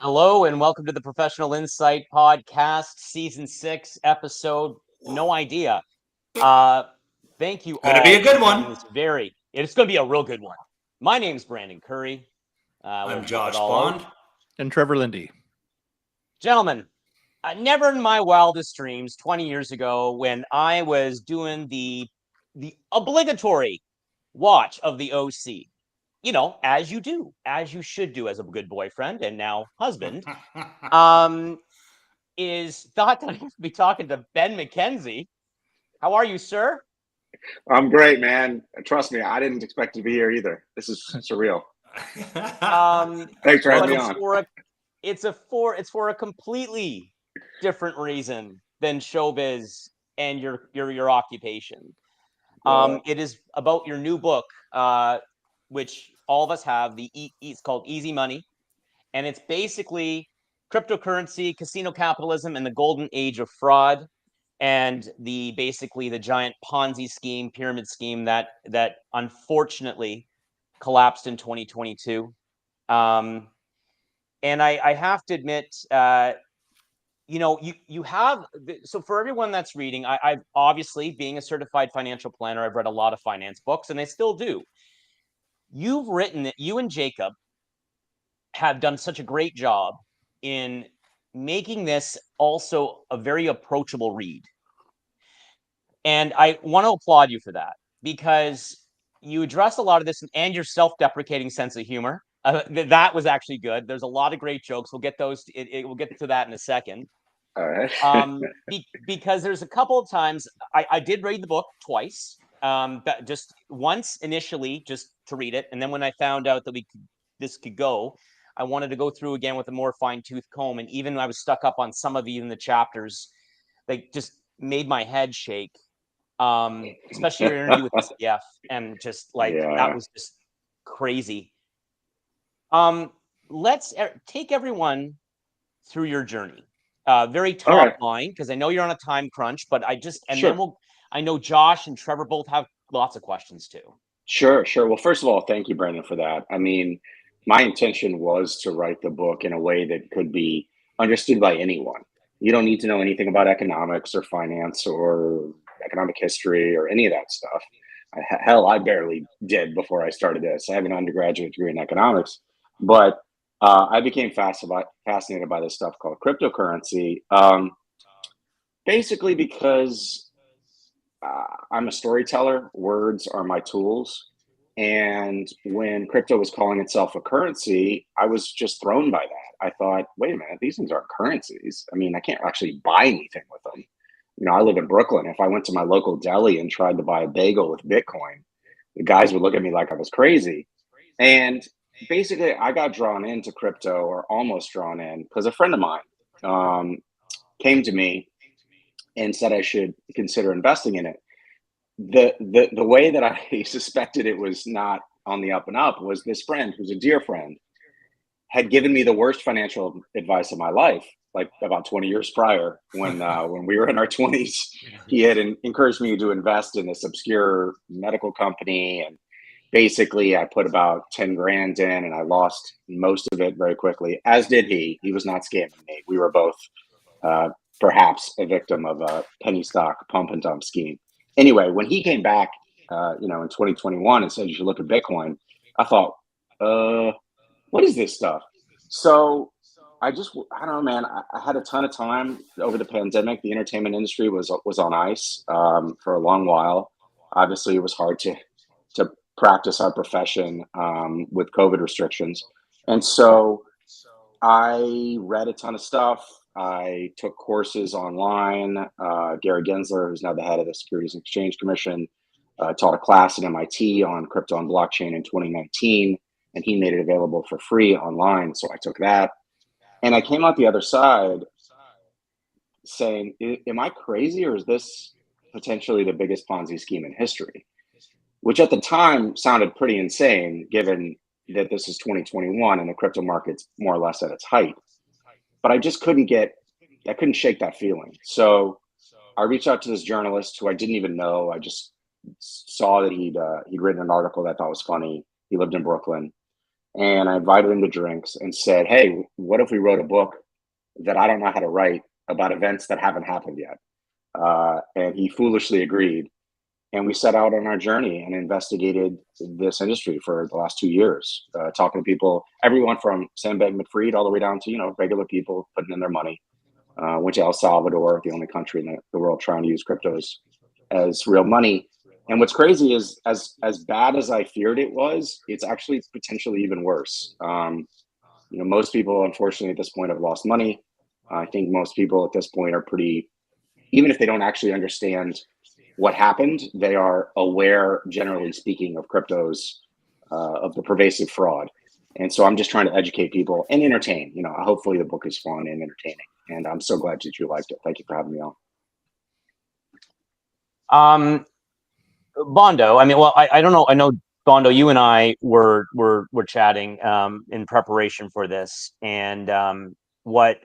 Hello and welcome to the Professional Insight Podcast, Season 6, Episode No Idea. Thank you Gonna be all a for good joining one. this it's going to be a real good one. My name's Brandon Curry. We'll I'm flip it Josh all Bond. out. And Trevor Lindy. Gentlemen, never in my wildest dreams 20 years ago when I was doing the obligatory watch of the OC, as you do, as you should do as a good boyfriend and now husband, is thought that I have to be talking to Ben McKenzie. How are you, sir? I'm great, man. Trust me, I didn't expect to be here either. This is surreal. Thanks for having me on. It's for a completely different reason than showbiz and your occupation. It is about your new book, which all of us have. It's called Easy Money, and it's basically cryptocurrency, casino capitalism, and the golden age of fraud, and basically the giant Ponzi scheme, pyramid scheme that unfortunately collapsed in 2022. And I have to admit, you have, so for everyone that's reading, I've obviously, being a certified financial planner, I've read a lot of finance books, and I still do. You've written that you and Jacob have done such a great job in making this also a very approachable read. And I want to applaud you for that, because you address a lot of this and your self-deprecating sense of humor. That was actually good. There's a lot of great jokes. We'll get those. We'll get to that in a second. All right. Because there's a couple of times I did read the book twice. But just once initially, just to read it, and then when I found out that this could go, I wanted to go through again with a more fine-tooth comb. And even I was stuck up on some of even the chapters, like just made my head shake. Especially your interview with CF, and just like that was just crazy. Let's take everyone through your journey. Very top line, because I know you're on a time crunch, but then I know Josh and Trevor both have lots of questions too. Sure. Well, first of all, thank you, Brandon, for that. I mean, my intention was to write the book in a way that could be understood by anyone. You don't need to know anything about economics or finance or economic history or any of that stuff. Hell, I barely did before I started this. I have an undergraduate degree in economics, but I became fascinated by this stuff called cryptocurrency, basically because I'm a storyteller. Words are my tools. And when crypto was calling itself a currency, I was just thrown by that. I thought, wait a minute, these things aren't currencies. I mean, I can't actually buy anything with them. I live in Brooklyn. If I went to my local deli and tried to buy a bagel with Bitcoin, the guys would look at me like I was crazy. And basically, I got drawn into crypto, or almost drawn in, because a friend of mine came to me and said I should consider investing in it. The way that I suspected it was not on the up and up was this friend, who's a dear friend, had given me the worst financial advice of my life, like about 20 years prior, when we were in our 20s. He had encouraged me to invest in this obscure medical company, and basically I put about 10 grand in, and I lost most of it very quickly, as did he. He was not scamming me. We were both perhaps a victim of a penny stock pump and dump scheme. Anyway, when he came back, in 2021 and said you should look at Bitcoin, I thought, what is this stuff? So I don't know, man. I had a ton of time over the pandemic. The entertainment industry was on ice for a long while. Obviously, it was hard to practice our profession with COVID restrictions, and so I read a ton of stuff. I took courses online. Gary Gensler, who's now the head of the Securities and Exchange Commission, taught a class at MIT on crypto and blockchain in 2019, and he made it available for free online. So I took that, and I came out the other side saying, am I crazy, or is this potentially the biggest Ponzi scheme in history? Which at the time sounded pretty insane, given that this is 2021 and the crypto market's more or less at its height. But I just couldn't shake that feeling. So I reached out to this journalist who I didn't even know. I just saw that he'd written an article that I thought was funny. He lived in Brooklyn. and I invited him to drinks and said, "Hey, what if we wrote a book that I don't know how to write about events that haven't happened yet?" And he foolishly agreed. And we set out on our journey and investigated this industry for the last 2 years, talking to people, everyone from Sam Bankman-Fried all the way down to, regular people putting in their money. Went to El Salvador, the only country in the world trying to use cryptos as real money. And what's crazy is, as bad as I feared it was, it's actually potentially even worse. Most people, unfortunately, at this point have lost money. I think most people at this point are pretty, even if they don't actually understand what happened, they are aware, generally speaking, of cryptos, of the pervasive fraud. And so I'm just trying to educate people and entertain. Hopefully the book is fun and entertaining. And I'm so glad that you liked it. Thank you for having me on. Bondo, I mean, well, I don't know. I know, Bondo, you and I were chatting in preparation for this, and what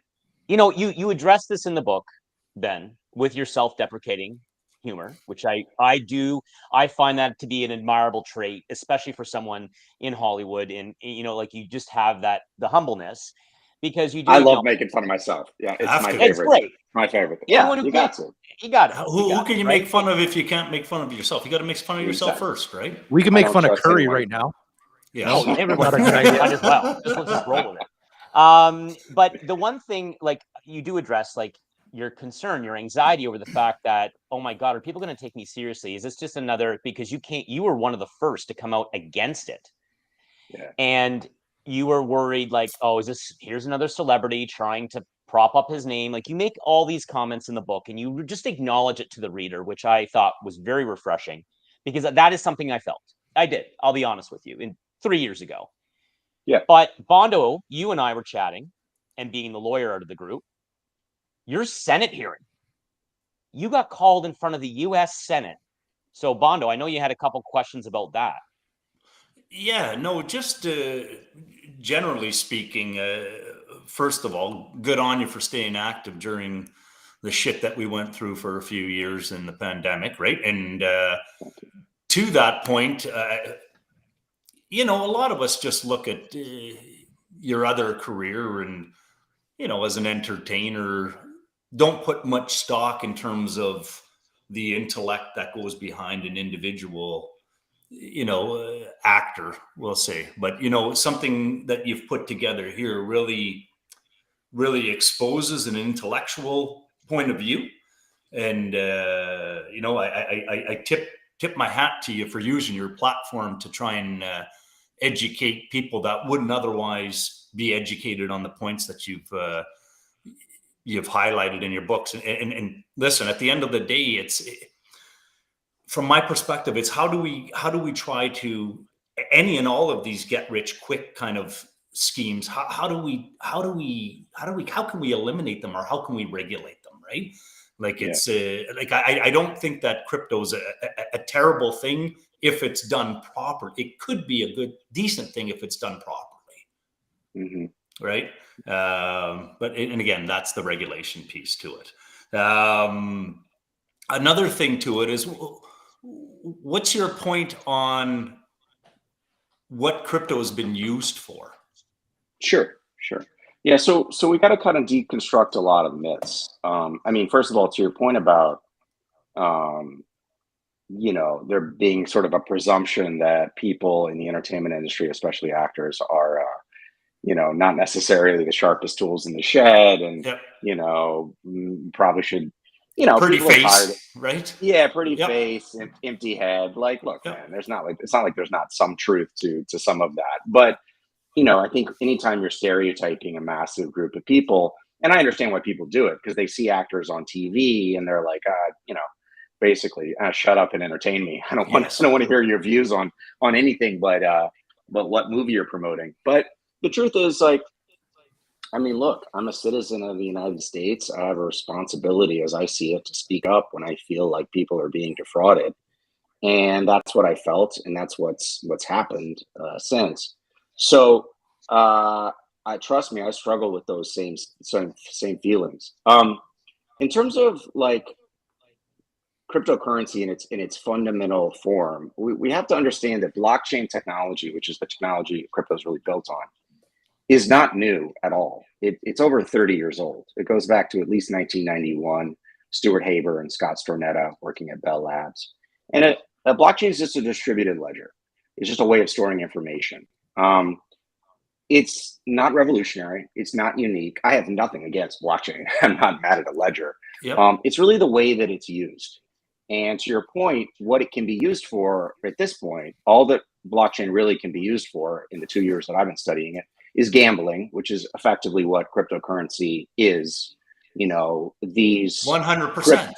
you address this in the book, Ben, with your self-deprecating humor, which I do. I find that to be an admirable trait, especially for someone in Hollywood, and like you just have the humbleness, because you do. I love making fun of myself. Yeah, it's my favorite. It's great. My favorite. Yeah, you got to. You got it. Who can you make fun of if you can't make fun of yourself? You got to make fun of yourself first, right? We can make fun of Curry right now. Yeah, no, everybody might as well. Just roll with it. But the one thing, like, you do address, like, your concern, your anxiety over the fact that, oh my God, are people going to take me seriously? Is this just another, because you were one of the first to come out against it. Yeah. And you were worried, like, oh, here's another celebrity trying to prop up his name. Like, you make all these comments in the book and you just acknowledge it to the reader, which I thought was very refreshing, because that is something I felt. I did. I'll be honest with you. 3 years ago. Yeah. But Bondo, you and I were chatting, and being the lawyer out of the group, your Senate hearing, you got called in front of the U.S. Senate. So, Bondo, I know you had a couple questions about that. Yeah, no, just generally speaking, first of all, good on you for staying active during the shit that we went through for a few years in the pandemic, right? And to that point, a lot of us just look at your other career and, as an entertainer, don't put much stock in terms of the intellect that goes behind an individual, actor, we'll say. But, something that you've put together here really, really exposes an intellectual point of view. And, I tip my hat to you for using your platform to try and educate people that wouldn't otherwise be educated on the points that you've highlighted in your books. And listen, at the end of the day, from my perspective, it's how do we try to, any and all of these get rich quick kind of schemes, how can we eliminate them, or how can we regulate them, right? Like, it's like, I don't think that crypto is a terrible thing if it's done properly. It could be a good, decent thing if it's done properly. Mm-hmm. Right. And again, that's the regulation piece to it. Another thing to it is, what's your point on what crypto has been used for? Sure. Yeah, so we got to kind of deconstruct a lot of myths. First of all, to your point about, there being sort of a presumption that people in the entertainment industry, especially actors, are, not necessarily the sharpest tools in the shed, and Yep. Probably should, pretty people are tired. face, right? Yeah, pretty Yep. face, empty head. Like, look, Yep. man, it's not like there's not some truth to some of that, but I think anytime you're stereotyping a massive group of people, and I understand why people do it, because they see actors on TV and they're like, basically, shut up and entertain me. I don't want to hear your views on anything, but what movie you're promoting. But the truth is, like, look, I'm a citizen of the United States. I have a responsibility, as I see it, to speak up when I feel like people are being defrauded, and that's what I felt, and that's what's happened since. So, trust me, I struggle with those same feelings. In terms of, like, cryptocurrency in its fundamental form, we have to understand that blockchain technology, which is the technology crypto is really built on, is not new at all. It's over 30 years old. It goes back to at least 1991. Stuart Haber and Scott Stornetta working at Bell Labs, and a blockchain is just a distributed ledger. It's just a way of storing information. It's not revolutionary. It's not unique. I have nothing against blockchain. I'm not mad at a ledger. Yep. It's really the way that it's used. And to your point, what it can be used for at this point, all that blockchain really can be used for in the 2 years that I've been studying it is gambling, which is effectively what cryptocurrency is. You know, these 100%.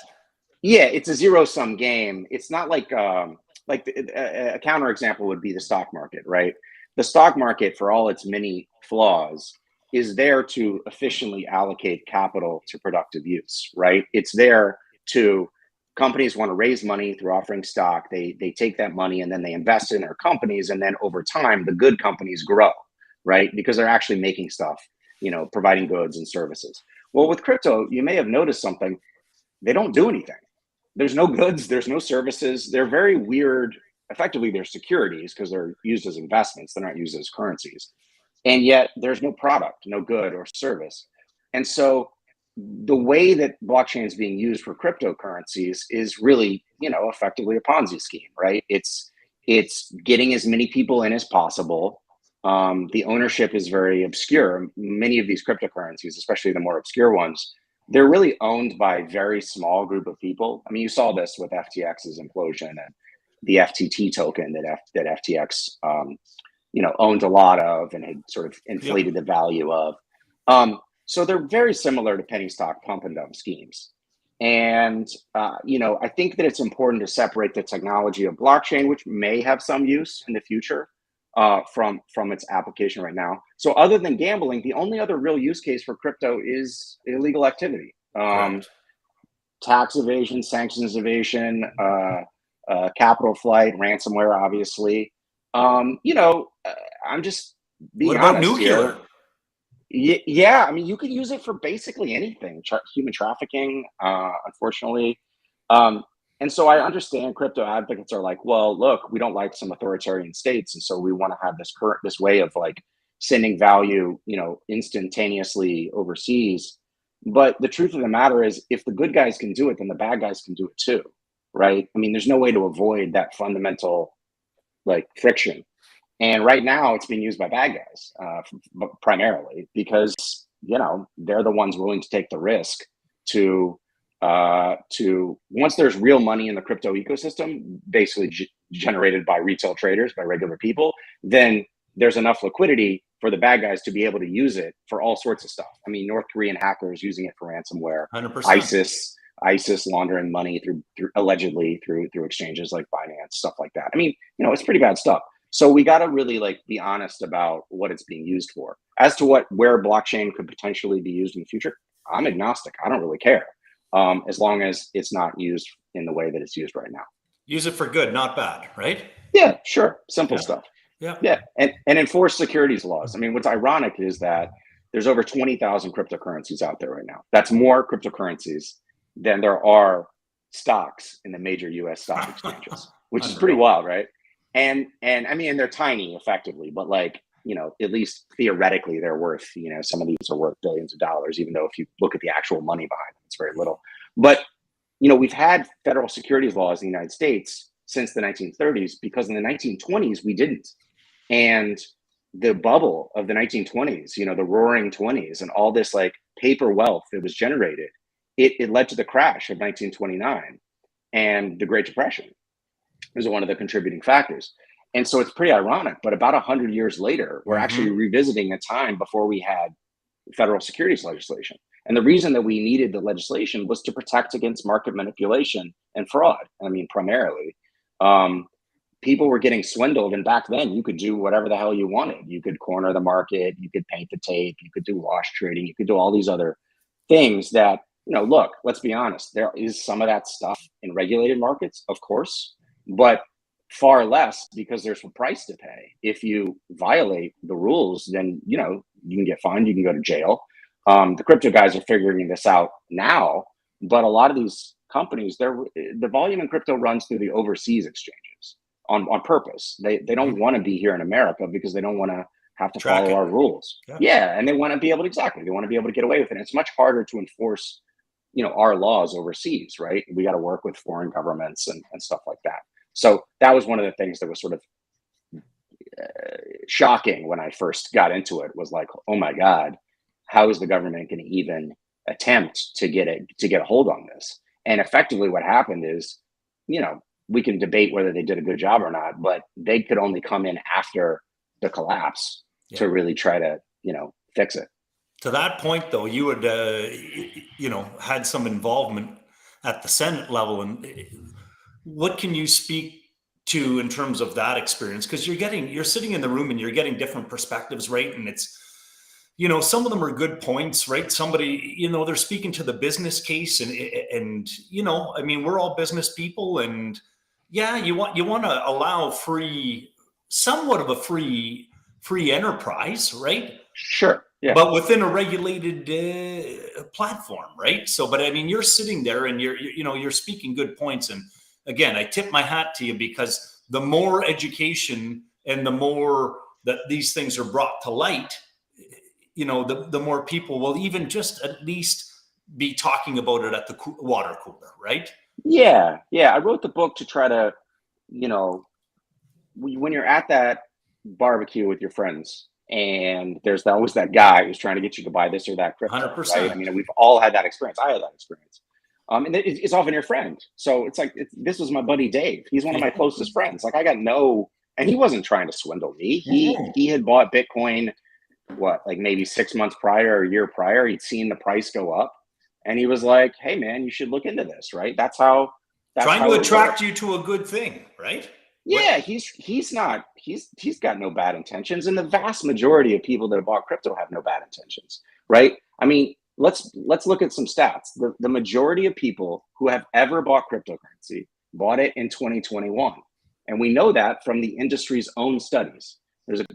Yeah, it's a zero-sum game. It's not like a counterexample would be the stock market, right? The stock market, for all its many flaws, is there to efficiently allocate capital to productive use, right? It's there to, companies want to raise money through offering stock. They take that money and then they invest in their companies, and then over time, the good companies grow, right? Because they're actually making stuff, you know, providing goods and services. Well, with crypto, you may have noticed something. They don't do anything. There's no goods, there's no services. They're very weird. Effectively, they're securities because they're used as investments. They're not used as currencies. And yet there's no product, no good or service. And so the way that blockchain is being used for cryptocurrencies is really, you know, effectively a Ponzi scheme, right? It's getting as many people in as possible. The ownership is very obscure. Many of these cryptocurrencies, especially the more obscure ones, they're really owned by a very small group of people. I mean, you saw this with FTX's implosion and the FTT token that FTX, you know, owned a lot of and had sort of inflated the value of. So they're very similar to penny stock pump and dump schemes. And, you know, I think that it's important to separate the technology of blockchain, which may have some use in the future, from its application right now. So other than gambling, the only other real use case for crypto is illegal activity. Tax evasion, sanctions evasion, capital flight, ransomware, obviously. You know, I'm just being What about honest nuclear? here. Yeah, I mean, you could use it for basically anything, human trafficking, unfortunately. And so I understand crypto advocates are like, well, look, we don't like some authoritarian states. And so we want to have this way of like sending value, you know, instantaneously overseas. But the truth of the matter is, if the good guys can do it, then the bad guys can do it too, right? I mean, there's no way to avoid that fundamental like friction. And right now it's being used by bad guys primarily because, you know, they're the ones willing to take the risk to once there's real money in the crypto ecosystem, basically generated by retail traders, by regular people, then there's enough liquidity for the bad guys to be able to use it for all sorts of stuff. I mean, North Korean hackers using it for ransomware, 100%. ISIS laundering money through allegedly through exchanges like Binance, stuff like that. I mean, you know, it's pretty bad stuff. So we got to really like be honest about what it's being used for. As to where blockchain could potentially be used in the future, I'm agnostic. I don't really care, as long as it's not used in the way that it's used right now. Use it for good, not bad, right? Yeah, sure. Simple stuff. Yeah. And enforce securities laws. I mean, what's ironic is that there's over 20,000 cryptocurrencies out there right now. That's more cryptocurrencies than there are stocks in the major US stock exchanges, which is pretty wild, right? And I mean, they're tiny effectively, but like, you know, at least theoretically they're worth, you know, some of these are worth billions of dollars, even though if you look at the actual money behind them, it's very little. But, you know, we've had federal securities laws in the United States since the 1930s, because in the 1920s, we didn't. And the bubble of the 1920s, you know, the roaring 20s and all this like paper wealth that was generated, it led to the crash of 1929 and the Great Depression is one of the contributing factors. And so it's pretty ironic, but about 100 years later, we're actually revisiting a time before we had federal securities legislation. And the reason that we needed the legislation was to protect against market manipulation and fraud. I mean, primarily, people were getting swindled. And back then you could do whatever the hell you wanted. You could corner the market, you could paint the tape, you could do wash trading, you could do all these other things that, you know, look, let's be honest, there is some of that stuff in regulated markets, of course, but far less because there's a price to pay. If you violate the rules, then, you know, you can get fined, you can go to jail. The crypto guys are figuring this out now, but a lot of these companies, the volume in crypto runs through the overseas exchanges on purpose. They don't want to be here in America because they don't want to have to follow our rules. Yeah, and they want to be able to they want to be able to get away with it. And it's much harder to enforce, our laws overseas, right? We got to work with foreign governments and stuff like that. So that was one of the things that was sort of shocking when I first got into it, was like, oh my God, how is the government going to even attempt to get a hold on this? And effectively what happened is, we can debate whether they did a good job or not, but they could only come in after the collapse to really try to, fix it. To that point, though, you had, had some involvement at the Senate level. And what can you speak to in terms of that experience? Because you're sitting in the room and you're getting different perspectives, right? And it's, some of them are good points, right? Somebody, they're speaking to the business case and I mean, we're all business people, and you want to allow somewhat of a free enterprise, right? Sure. Yeah. But within a regulated platform, right? So, but I mean, you're sitting there and you're speaking good points. And again, I tip my hat to you, because the more education and the more that these things are brought to light, the more people will even just at least be talking about it at the water cooler, right? Yeah. I wrote the book to try to, when you're at that barbecue with your friends, and there's always that guy who's trying to get you to buy this or that crypto, 100%. right? I mean, we've all had that experience. I had that experience. And it's often your friend. So it's like, this was my buddy Dave. He's one of my closest friends. Like, and he wasn't trying to swindle me. He had bought Bitcoin, like maybe 6 months prior or a year prior. He'd seen the price go up, and he was like, hey man, you should look into this, right? That's how trying to attract you to a good thing, right? Yeah, he's got no bad intentions, and the vast majority of people that have bought crypto have no bad intentions, right? I mean, let's look at some stats. The majority of people who have ever bought cryptocurrency bought it in 2021, and we know that from the industry's own studies. There's a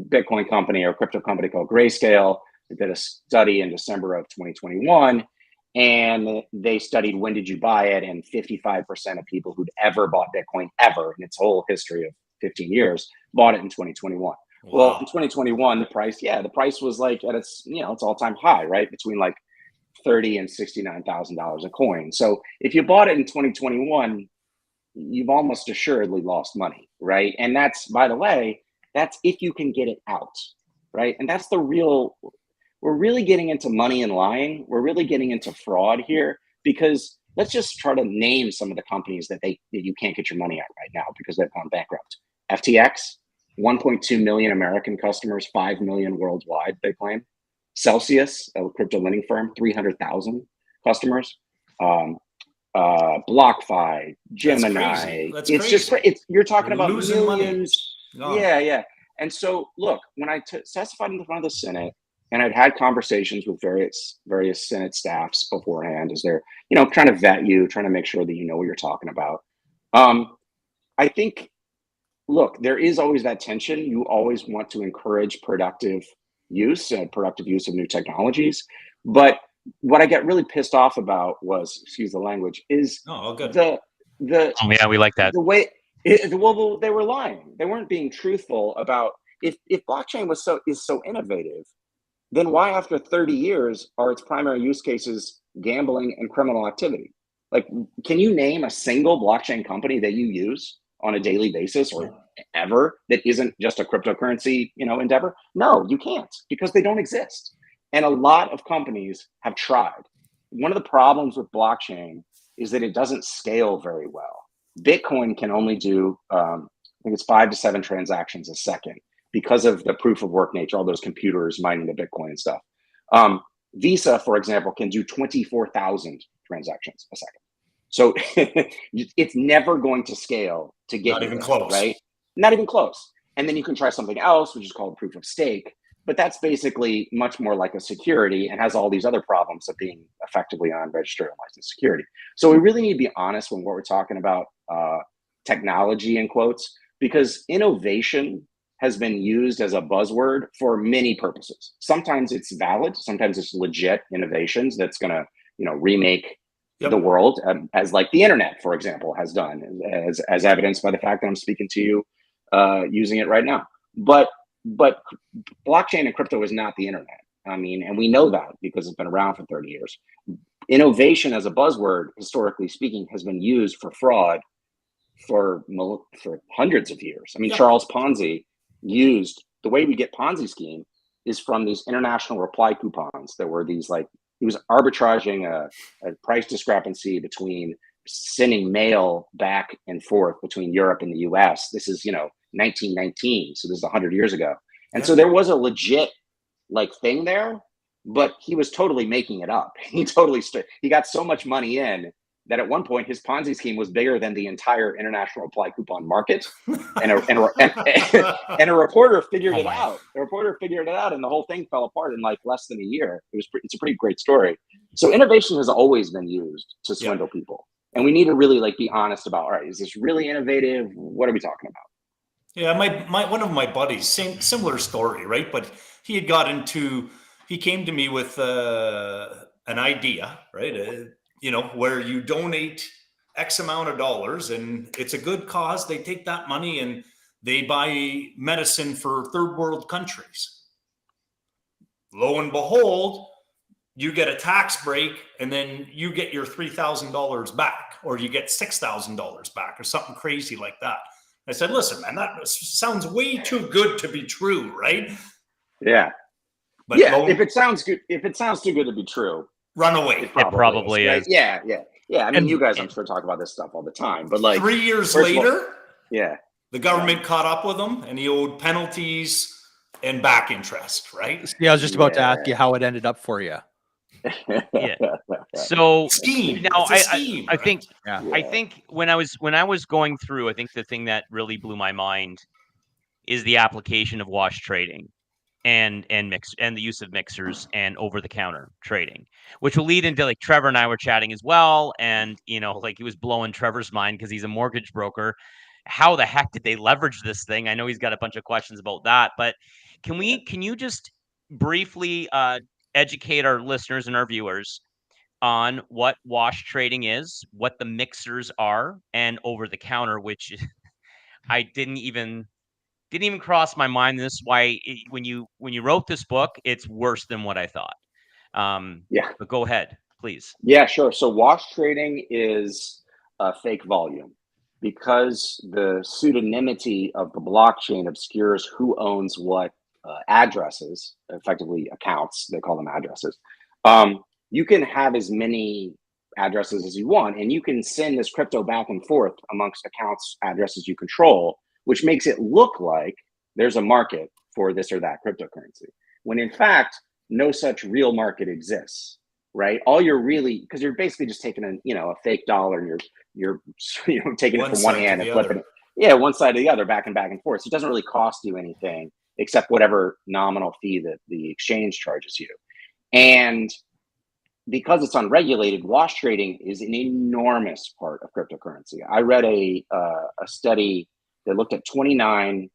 Bitcoin company or crypto company called Grayscale that did a study in December of 2021. And they studied when did you buy it, and 55% of people who'd ever bought Bitcoin ever in its whole history of 15 years bought it in 2021. Wow. Well, in 2021, the price was like at its all-time high, right? Between like $30,000 and $69,000 a coin. So if you bought it in 2021, you've almost assuredly lost money, right? And that's, by the way, that's if you can get it out, right? And that's we're really getting into money and lying. We're really getting into fraud here, because let's just try to name some of the companies that you can't get your money out right now because they've gone bankrupt. FTX, 1.2 million American customers, 5 million worldwide, they claim. Celsius, a crypto lending firm, 300,000 customers. BlockFi, Gemini. That's it's crazy. just you're talking about losing millions. Money. Yeah. And so, look, when I testified in front of the Senate, and I'd had conversations with various Senate staffs beforehand as they're, trying to vet you, trying to make sure that you know what you're talking about. I think, look, there is always that tension. You always want to encourage productive use of new technologies. But what I get really pissed off about was, excuse the language, is good. We like that. The way, well, they were lying. They weren't being truthful about if blockchain is so innovative, then why after 30 years are its primary use cases gambling and criminal activity? Like, can you name a single blockchain company that you use on a daily basis or ever that isn't just a cryptocurrency, endeavor? No, you can't, because they don't exist. And a lot of companies have tried. One of the problems with blockchain is that it doesn't scale very well. Bitcoin can only do, I think it's 5 to 7 transactions a second, because of the proof of work nature, all those computers mining the Bitcoin and stuff. Visa, for example, can do 24,000 transactions a second. So it's never going to scale to get not even close, right? Not even close. And then you can try something else, which is called proof of stake, but that's basically much more like a security and has all these other problems of being effectively unregistered and licensed security. So we really need to be honest when we're talking about technology in quotes, because innovation has been used as a buzzword for many purposes. Sometimes it's valid, sometimes it's legit innovations that's going to, remake the world, as like the internet, for example, has done, as evidenced by the fact that I'm speaking to you using it right now. But blockchain and crypto is not the internet. I mean, and we know that because it's been around for 30 years. Innovation as a buzzword, historically speaking, has been used for fraud for hundreds of years. I mean, Charles Ponzi used, the way we get Ponzi scheme is from these international reply coupons that were these, like, he was arbitraging a price discrepancy between sending mail back and forth between Europe and the US. This is, 1919. So this is 100 years ago. And so there was a legit like thing there, but he was totally making it up. He got so much money in that at one point his Ponzi scheme was bigger than the entire international reply coupon market. And a reporter figured it out. The reporter figured it out, and the whole thing fell apart in like less than a year. It's a pretty great story. So innovation has always been used to swindle people. And we need to really like be honest about, all right, is this really innovative? What are we talking about? Yeah, my one of my buddies, similar story, right? But he came to me with an idea, right? Where you donate X amount of dollars and it's a good cause. They take that money and they buy medicine for third world countries. Lo and behold, you get a tax break and then you get your $3,000 back, or you get $6,000 back, or something crazy like that. I said, listen, man, that sounds way too good to be true, right? Yeah. But if it sounds too good to be true, run away. It probably is. Right? Yeah. I mean, you guys, I'm sure, talk about this stuff all the time. But like 3 years later, the government caught up with him, and he owed penalties and back interest. Right? Yeah, I was just about to ask you how it ended up for you. Yeah. So scheme. Now Scheme, I right? think I think when I was going through, I think the thing that really blew my mind is the application of wash trading and the use of mixers and over-the-counter trading, which will lead into, like, Trevor and I were chatting as well, and like, he was blowing Trevor's mind because he's a mortgage broker. How the heck did they leverage this thing? I know he's got a bunch of questions about that, but can you just briefly educate our listeners and our viewers on what wash trading is, what the mixers are, and over-the-counter, which I didn't even cross my mind. This is why when you wrote this book, it's worse than what I thought. But go ahead, please. Yeah, sure. So wash trading is a fake volume because the pseudonymity of the blockchain obscures who owns what addresses, effectively accounts. They call them addresses. You can have as many addresses as you want, and you can send this crypto back and forth amongst accounts, addresses you control, which makes it look like there's a market for this or that cryptocurrency, when in fact, no such real market exists, right? All you're really, because you're basically just taking a fake dollar and you're taking it from one hand and flipping it, one side to the other, back and forth. So it doesn't really cost you anything except whatever nominal fee that the exchange charges you. And because it's unregulated, wash trading is an enormous part of cryptocurrency. I read a study that looked at 29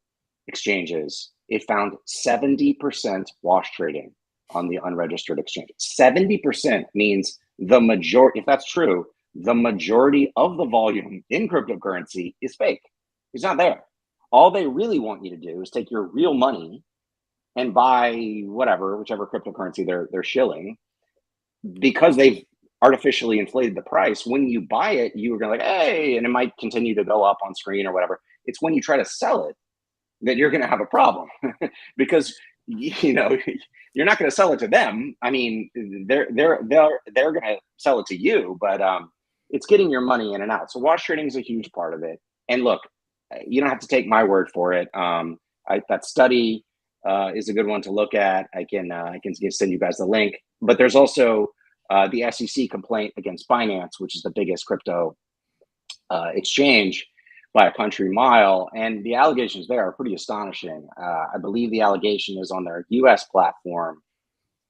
exchanges. It found 70% wash trading on the unregistered exchange. 70% means the majority, if that's true, the majority of the volume in cryptocurrency is fake. It's not there. All they really want you to do is take your real money and buy whichever cryptocurrency they're shilling, because they've artificially inflated the price. When you buy it, you're going to like, hey, and it might continue to go up on screen or whatever. It's when you try to sell it that you're going to have a problem because you're not going to sell it to them. I mean, they're going to sell it to you, but it's getting your money in and out. So wash trading is a huge part of it. And look, you don't have to take my word for it. That study is a good one to look at. I can send you guys the link. But there's also the SEC complaint against Binance, which is the biggest crypto exchange by a country mile. And the allegations there are pretty astonishing. I believe the allegation is on their US platform.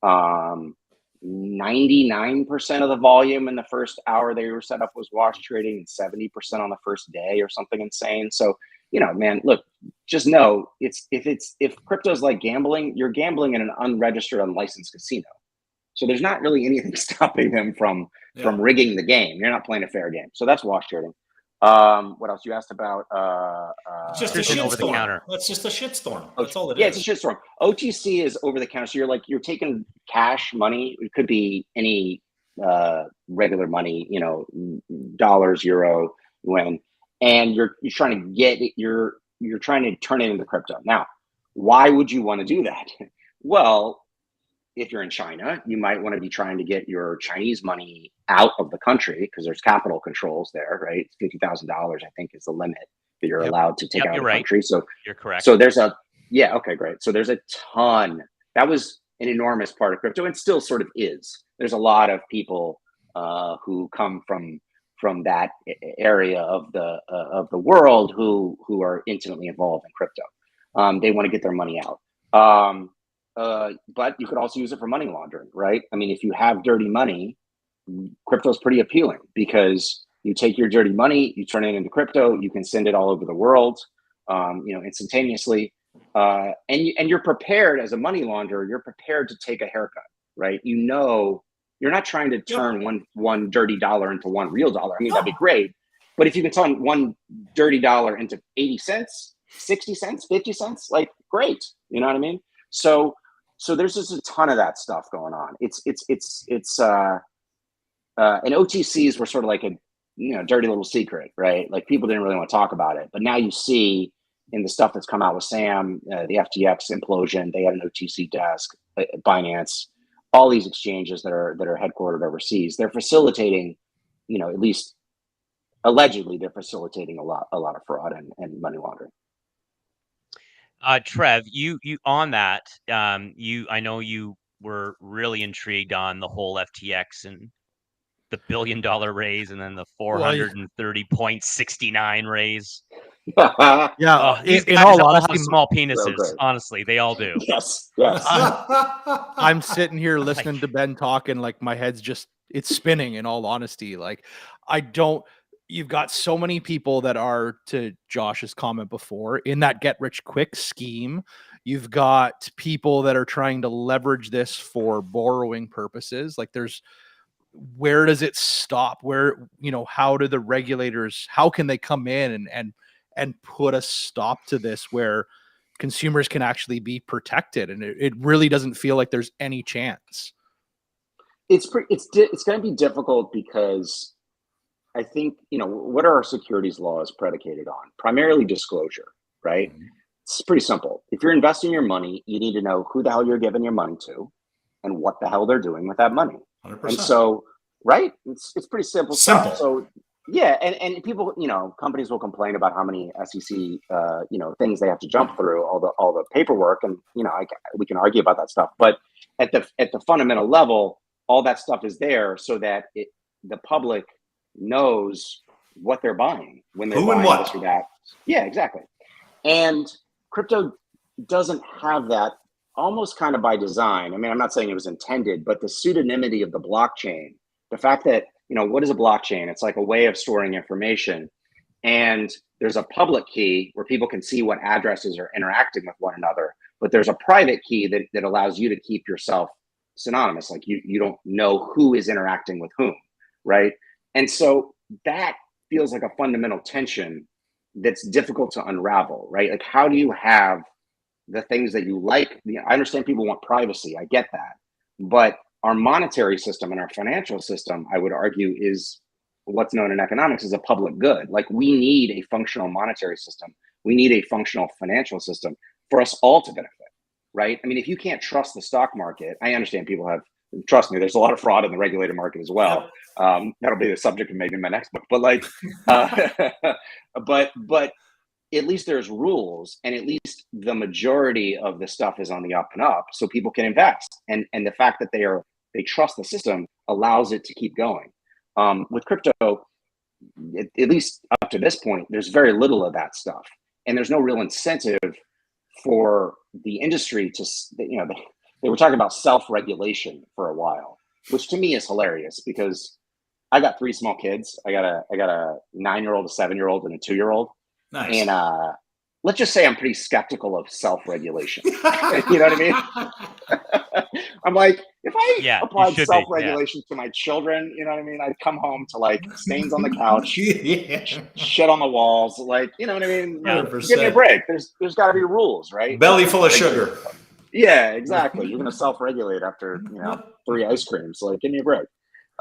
99% of the volume in the first hour they were set up was wash trading, and 70% on the first day, or something insane. So, man, look, just know if crypto's like gambling, you're gambling in an unregistered, unlicensed casino. So there's not really anything stopping them from rigging the game. You're not playing a fair game. So that's wash trading. What else you asked about? It's just a shitstorm. That's just a shitstorm. That's all it is. Yeah, it's a shitstorm. OTC is over the counter. So you're taking cash money. It could be any regular money, dollars, euro, yuan, and you're trying to get it. You're trying to turn it into crypto. Now, why would you want to do that? Well, if you're in China, you might want to be trying to get your Chinese money out of the country because there's capital controls there, right? $50,000, I think, is the limit that you're allowed to take out of the country. So you're correct. So okay, great. So there's a ton. That was an enormous part of crypto, and still sort of is. There's a lot of people who come from that area of the world who are intimately involved in crypto. They want to get their money out. But you could also use it for money laundering, right? I mean, if you have dirty money, crypto is pretty appealing because you take your dirty money, you turn it into crypto, you can send it all over the world, instantaneously. And you're prepared as a money launderer, you're prepared to take a haircut, right? You're not trying to turn one dirty dollar into one real dollar. I mean, that'd be great. But if you can turn one dirty dollar into 80 cents, 60 cents, 50 cents, like great. You know what I mean? So there's just a ton of that stuff going on. And OTCs were sort of like a dirty little secret, right? Like people didn't really want to talk about it, but now you see in the stuff that's come out with Sam, the FTX implosion, they had an OTC desk, Binance, all these exchanges that are headquartered overseas. They're facilitating, at least allegedly, they're facilitating a lot of fraud and money laundering. Trev, you on that, I know you were really intrigued on the whole FTX and the $1 billion raise and then the 430.69 raise. Yeah, in all honesty, small penises. Honestly, they all do. Yes. I'm sitting here listening to Ben talk, and like my head's it's spinning. In all honesty, like you've got so many people that are, to Josh's comment before, in that get rich quick scheme. You've got people that are trying to leverage this for borrowing purposes. Like where does it stop? Where, how do the regulators, how can they come in and put a stop to this where consumers can actually be protected? And it really doesn't feel like there's any chance. It's going to be difficult because I think, what are our securities laws predicated on? Primarily disclosure, right? Mm-hmm. It's pretty simple. If you're investing your money, you need to know who the hell you're giving your money to and what the hell they're doing with that money. 100%. And so, right? It's pretty simple stuff. So yeah, and people, companies will complain about how many SEC, things they have to jump through, all the paperwork, and we can argue about that stuff. But at the fundamental level, all that stuff is there so that the public knows what they're buying when they're buying this or that. Yeah, exactly. And crypto doesn't have that, almost kind of by design. I mean, I'm not saying it was intended, but the pseudonymity of the blockchain, the fact that, what is a blockchain? It's like a way of storing information. And there's a public key where people can see what addresses are interacting with one another. But there's a private key that allows you to keep yourself synonymous. Like you don't know who is interacting with whom, right? And so that feels like a fundamental tension that's difficult to unravel, right? Like, how do you have the things that you like? I understand people want privacy. I get that. But our monetary system and our financial system, I would argue, is what's known in economics as a public good. Like, we need a functional monetary system. We need a functional financial system for us all to benefit, right? I mean, if you can't trust the stock market, I understand people have, trust me, there's a lot of fraud in the regulated market as well. That'll be the subject of maybe my next book. But like, but at least there's rules, and at least the majority of the stuff is on the up and up, so people can invest. And the fact that they trust the system allows it to keep going. With crypto, at least up to this point, there's very little of that stuff, and there's no real incentive for the industry to, they were talking about self-regulation for a while, which to me is hilarious because I got 3 small kids. I got a 9-year-old, a 7-year-old, and a 2-year-old. Nice. And let's just say I'm pretty skeptical of self-regulation. You know what I mean? I'm like, If I Yeah, you applied should be, yeah. self-regulation to my children, you know what I mean? I'd come home to like stains on the couch, Yeah. shit on the walls, like, you know what I mean? Yeah. Give me a 100%. break. There's got to be rules, right? Belly full of sugar. Yeah, exactly. You're going to self-regulate after 3 ice creams. Like, give me a break.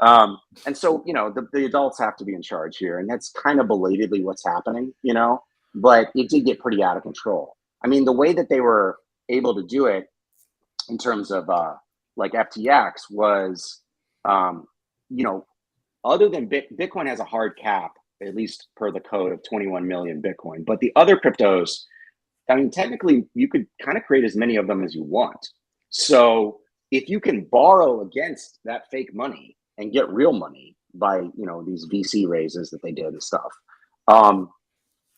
And so, the adults have to be in charge here, and that's kind of belatedly what's happening, but it did get pretty out of control. I mean, the way that they were able to do it in terms of like FTX was, other than Bitcoin has a hard cap, at least per the code of 21 million Bitcoin, but the other cryptos, I mean, technically, you could kind of create as many of them as you want. So if you can borrow against that fake money and get real money by, these VC raises that they did and stuff,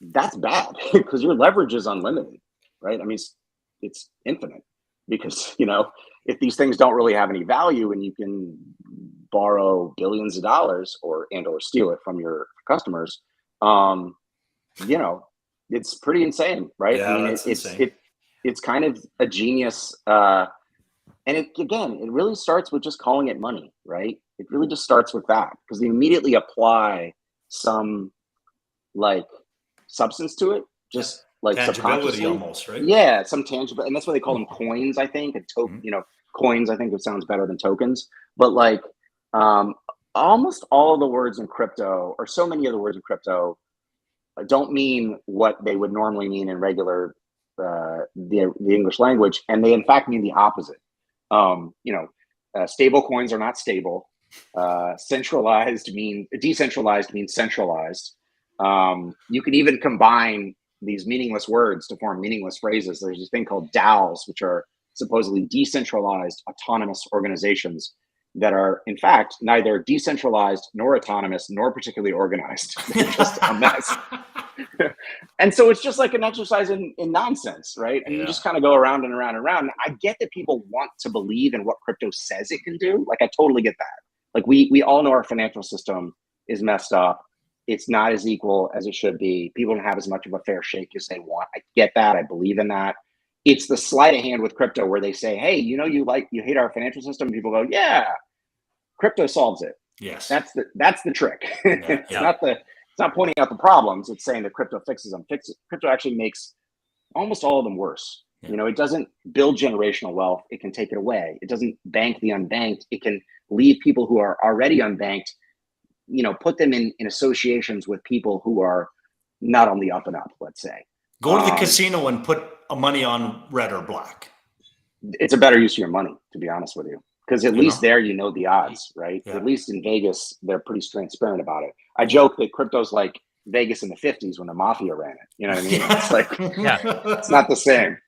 that's bad because your leverage is unlimited, right? I mean, it's infinite because, if these things don't really have any value and you can borrow billions of dollars or steal it from your customers, it's pretty insane, right? Yeah, I mean, that's insane. it's kind of a genius. And it really starts with just calling it money, right? It really just starts with that because they immediately apply some like substance to it, just like Tangibility subconsciously, almost, right? Yeah, some tangible, and that's why they call them coins. I think coins. I think it sounds better than tokens, but like almost all of the words in crypto, or so many of the words in crypto, don't mean what they would normally mean in regular the English language, and they in fact mean the opposite. Stable coins are not stable. Decentralized means centralized. You can even combine these meaningless words to form meaningless phrases. There's this thing called DAOs, which are supposedly decentralized autonomous organizations that are in fact neither decentralized nor autonomous nor particularly organized. They're just a mess. And so it's just like an exercise in nonsense, right? And you just kind of go around and around and around. I get that people want to believe in what crypto says it can do. Like, I totally get that. Like, we all know our financial system is messed up. It's not as equal as it should be. People don't have as much of a fair shake as they want. I get that. I believe in that. It's the sleight of hand with crypto where they say, hey, you hate our financial system. People go, yeah, crypto solves it. Yes. That's the trick. It's not pointing out the problems. It's saying that crypto fixes them. Crypto actually makes almost all of them worse. Yeah. It doesn't build generational wealth. It can take it away. It doesn't bank the unbanked. It can leave people who are already unbanked, put them in associations with people who are not on the up and up, let's say. Go to the casino and put money on red or black. It's a better use of your money, to be honest with you. Because at least there, the odds, right? Yeah. At least in Vegas, they're pretty transparent about it. I joke that crypto's like Vegas in the 50s when the mafia ran it. You know what I mean? It's like, it's not the same.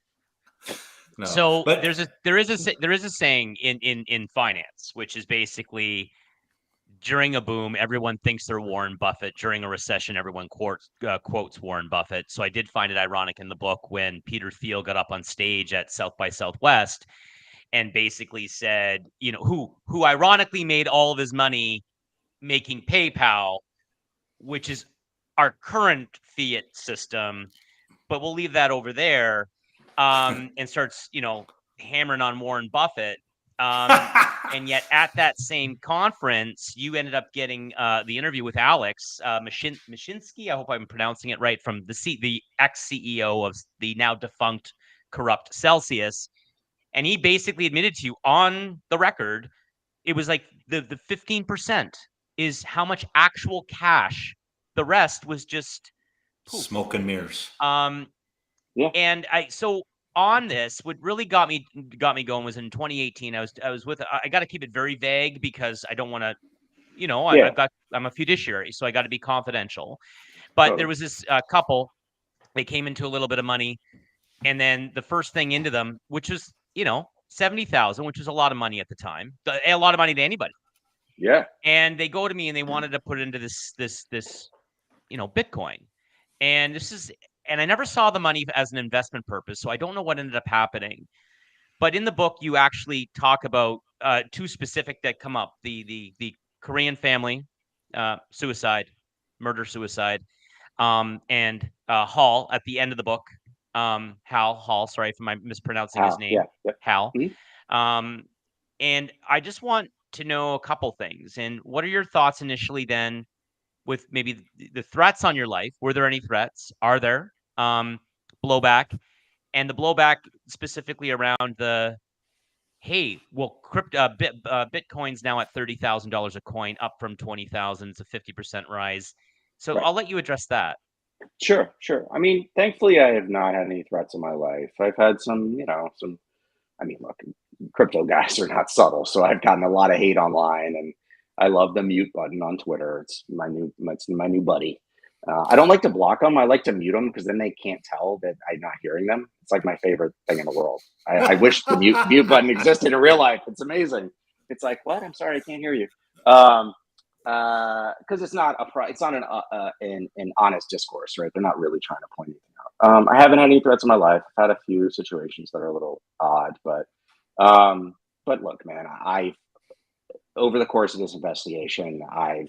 No. So but there is a saying in finance, which is basically, during a boom, everyone thinks they're Warren Buffett. During a recession, everyone quotes Warren Buffett. So I did find it ironic in the book when Peter Thiel got up on stage at South by Southwest and basically said, who ironically made all of his money making PayPal, which is our current fiat system, but we'll leave that over there, and starts, hammering on Warren Buffett. And yet at that same conference, you ended up getting the interview with Alex Mashinsky. I hope I'm pronouncing it right, from the ex-CEO of the now defunct corrupt Celsius. And he basically admitted to you on the record, it was like the 15% is how much actual cash. The rest was just poof. Smoke and mirrors. And so on this, what really got me going was in 2018. I got to keep it very vague because I don't want to, I'm a fiduciary, so I got to be confidential. But there was this couple, they came into a little bit of money, and then the first thing into them, which was, $70,000, which was a lot of money at the time, a lot of money to anybody. Yeah. And they go to me and they wanted to put it into this, Bitcoin. And and I never saw the money as an investment purpose, so I don't know what ended up happening. But in the book, you actually talk about two specific that come up: the Korean family murder-suicide, and Hall at the end of the book. Hal Hall, sorry if I'm mispronouncing his name. Yeah. Hal. Mm-hmm. And I just want to know a couple things. And what are your thoughts initially then with maybe the threats on your life? Were there any threats? Are there blowback? And the blowback specifically around the, hey, well, Bitcoin's now at $30,000 a coin, up from 20,000. It's a 50% rise. So Right. I'll let you address that. Sure. I mean, thankfully, I have not had any threats in my life. I've had some, I mean, look, crypto guys are not subtle, so I've gotten a lot of hate online, and I love the mute button on Twitter. It's my new buddy. I don't like to block them. I like to mute them because then they can't tell that I'm not hearing them. It's like my favorite thing in the world. I wish the mute button existed in real life. It's amazing. It's like, what? I'm sorry, I can't hear you. Because it's not an honest discourse, right? They're not really trying to point anything out. I haven't had any threats in my life. I've had a few situations that are a little odd, but look, man, over the course of this investigation, I've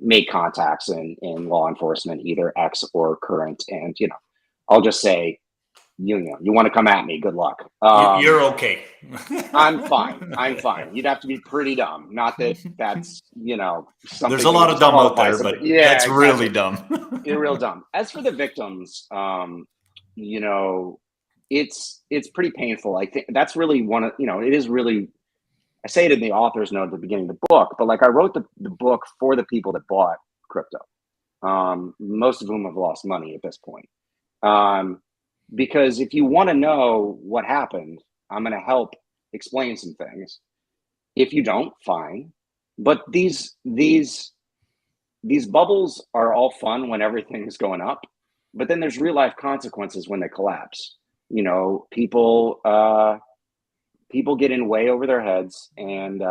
made contacts in law enforcement, either ex or current, and I'll just say, you want to come at me, good luck. You're okay. I'm fine. You'd have to be pretty dumb. Not that that's something. There's a lot of dumb out there, but yeah, that's exactly. really dumb. You're real dumb. As for the victims, it's pretty painful. I think that's really it is really. I say it in the author's note at the beginning of the book, but like I wrote the book for the people that bought crypto, most of whom have lost money at this point. Because if you want to know what happened, I'm going to help explain some things. If you don't, fine. But these bubbles are all fun when everything's going up, but then there's real life consequences when they collapse. People get in way over their heads, and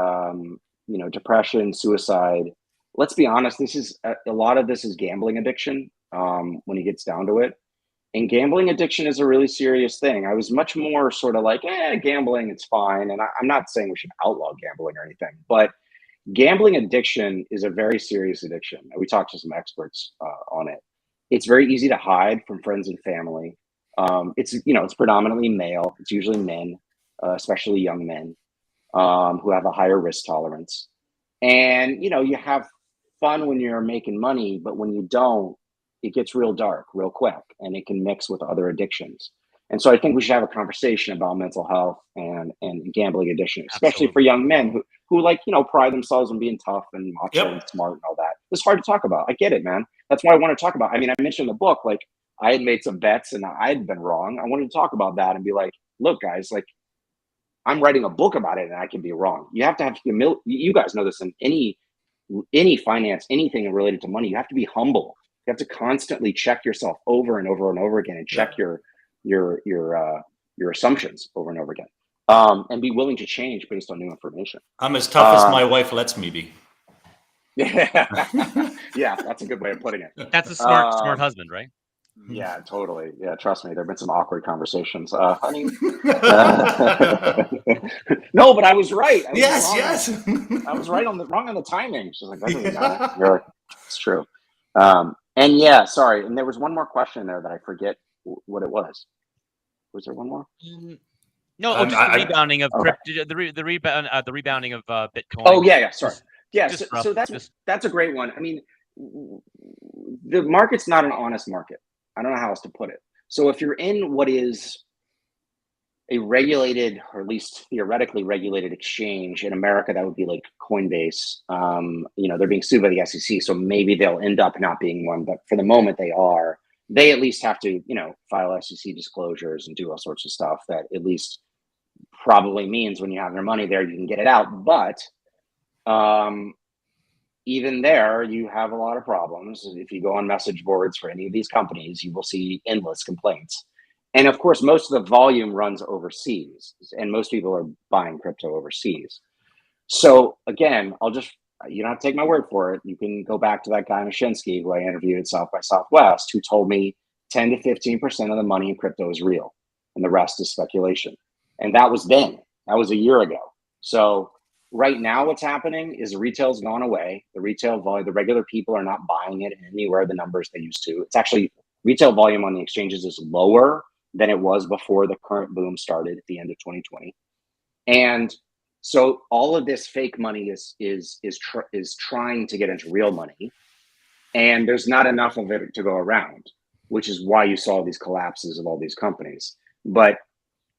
depression, suicide. Let's be honest, this is a lot of this is gambling addiction when it gets down to it. And gambling addiction is a really serious thing. I was much more sort of like, gambling, it's fine. And I'm not saying we should outlaw gambling or anything, but gambling addiction is a very serious addiction. We talked to some experts on it. It's very easy to hide from friends and family. It's predominantly male. It's usually men, especially young men, who have a higher risk tolerance. And, you have fun when you're making money, but when you don't, it gets real dark real quick, and it can mix with other addictions. And so I think we should have a conversation about mental health and gambling addiction, especially for young men who pride themselves on being tough and macho and smart and all that. It's hard to talk about. I get it, man. That's why I want to talk about. I mean, I mentioned in the book, like I had made some bets and I had been wrong. I wanted to talk about that and be like, look, guys, like I'm writing a book about it and I can be wrong. You have to have humility. You guys know this in any finance, anything related to money. You have to be humble. You have to constantly check yourself over and over and over again, and check your assumptions over and over again, and be willing to change based on new information. I'm as tough as my wife lets me be. Yeah, yeah, that's a good way of putting it. That's a smart husband, right? Yeah, totally. Yeah, trust me, there've been some awkward conversations. Honey, no, but I was right. Yes. I was wrong on the timing. She's like, that doesn't matter. You're like, it's true. And yeah, sorry. And there was one more question there that I forget what it was. Was there one more? No, just the rebounding of the rebounding of Bitcoin. Oh yeah. Sorry. So that's a great one. I mean, the market's not an honest market. I don't know how else to put it. So if you're in what is a regulated, or at least theoretically regulated exchange in America, that would be like Coinbase. They're being sued by the SEC, so maybe they'll end up not being one, but for the moment they are. They at least have to, file SEC disclosures and do all sorts of stuff that at least probably means when you have your money there, you can get it out. But even there, you have a lot of problems. If you go on message boards for any of these companies, you will see endless complaints. And of course, most of the volume runs overseas, and most people are buying crypto overseas. So again, you don't have to take my word for it. You can go back to that guy Mashinsky, who I interviewed at South by Southwest, who told me 10 to 15% of the money in crypto is real, and the rest is speculation. And that was then. That was a year ago. So right now, what's happening is the retail's gone away. The retail volume, the regular people are not buying it anywhere the numbers they used to. It's actually retail volume on the exchanges is lower than it was before the current boom started at the end of 2020. And So all of this fake money is trying to get into real money, and there's not enough of it to go around, which is why you saw these collapses of all these companies. But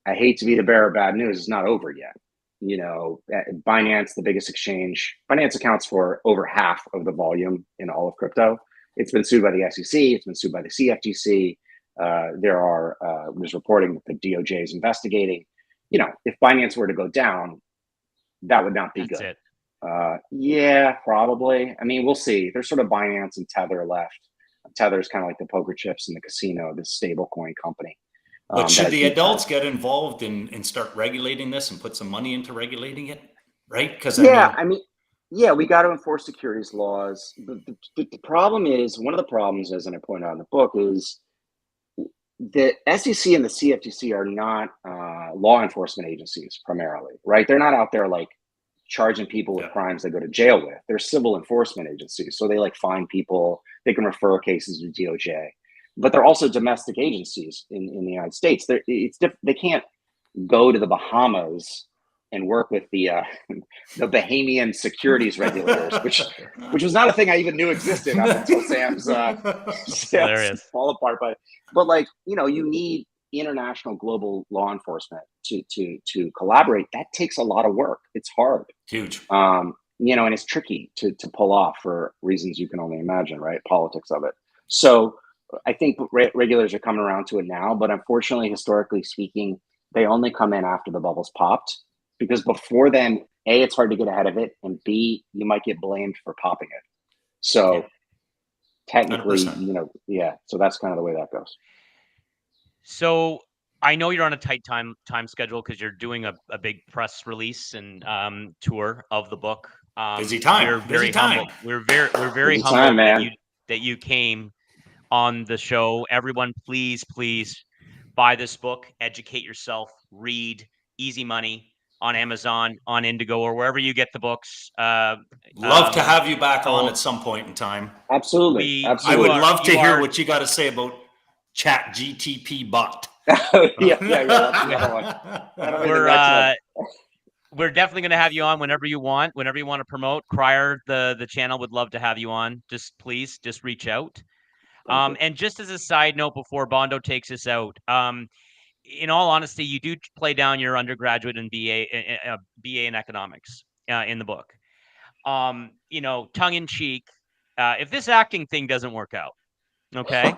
I hate to be the bearer of bad news, it's not over yet. You know, Binance, the biggest exchange, Binance accounts for over half of the volume in all of crypto. It's been sued by the SEC. It's been sued by the CFTC. There's reporting that the DOJ is investigating. You know, if Binance were to go down, that would not be good. Yeah, probably. I mean, we'll see. There's sort of Binance and Tether left. Tether is kind of like the poker chips in the casino, this stable coin company. But should the adults get involved and start regulating this and put some money into regulating it, right? Because we got to enforce securities laws. The problem is, one of the problems, as I point out in the book, is the SEC and the CFTC are not law enforcement agencies primarily, right? They're not out there like charging people with crimes they go to jail with. They're civil enforcement agencies, so they like find people. They can refer cases to DOJ. But they're also domestic agencies in the United States. They can't go to the Bahamas and work with the Bahamian securities regulators, which was not a thing I even knew existed up until Sam's fall apart. But like, you know, you need international global law enforcement to collaborate. That takes a lot of work. It's hard. Huge. You know, and it's tricky to pull off for reasons you can only imagine, right? Politics of it. So I think regulators are coming around to it now, but unfortunately, historically speaking, they only come in after the bubble's popped, because before then, A, it's hard to get ahead of it, and B, you might get blamed for popping it. So technically, 100%. you know, so that's kind of the way that goes. So I know you're on a tight time schedule because you're doing a big press release and tour of the book. Busy time. We're very humble. We're very Busy humble time, man. that you came on the show. Everyone, please buy this book, educate yourself, read Easy Money on Amazon, on Indigo, or wherever you get the books. Love to have you back on at some point in time. Absolutely. I would love to hear what you got to say about Chat GTP bot. We're definitely going to have you on whenever you want to promote. Crier, the channel, would love to have you on. Just reach out. And just as a side note, before Bondo takes us out, in all honesty, you do play down your undergraduate and BA in economics in the book. You know, tongue in cheek, if this acting thing doesn't work out, okay,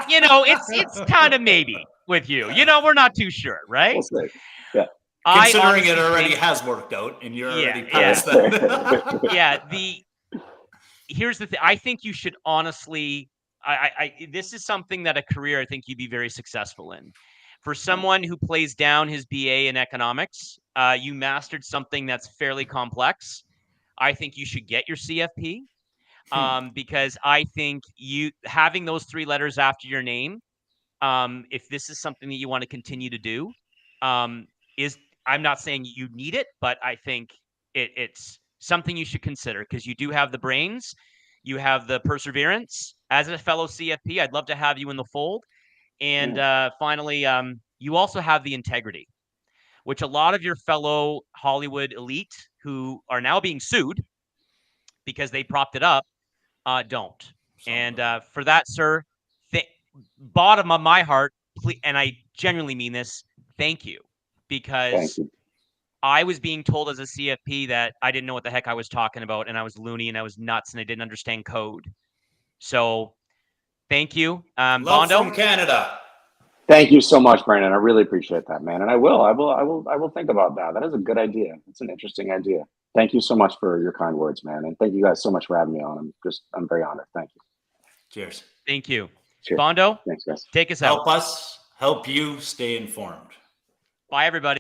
you know, it's kind of maybe with you. You know, we're not too sure, right? We'll see. Yeah. Considering it already has worked out and you're already past that. Here's the thing. I think you should honestly. This is something that a career I think you'd be very successful in. For someone who plays down his BA in economics, you mastered something that's fairly complex. I think you should get your CFP because I think you having those 3 letters after your name, if this is something that you want to continue to do, I'm not saying you need it, but I think it's something you should consider because you do have the brains. You have the perseverance. As a fellow CFP, I'd love to have you in the fold. And finally, you also have the integrity, which a lot of your fellow Hollywood elite who are now being sued because they propped it up don't. And for that, sir, bottom of my heart, and I genuinely mean this, thank you. Because I was being told as a CFP that I didn't know what the heck I was talking about, and I was loony and I was nuts and I didn't understand code. So thank you. Love Bondo from Canada. Thank you so much, Brandon. I really appreciate that, man. And I will think about that. That is a good idea. It's an interesting idea. Thank you so much for your kind words, man. And thank you guys so much for having me on. I'm very honored. Thank you. Cheers. Thank you. Cheers. Bondo, thanks, guys. Take us out. Help you stay informed. Bye, everybody.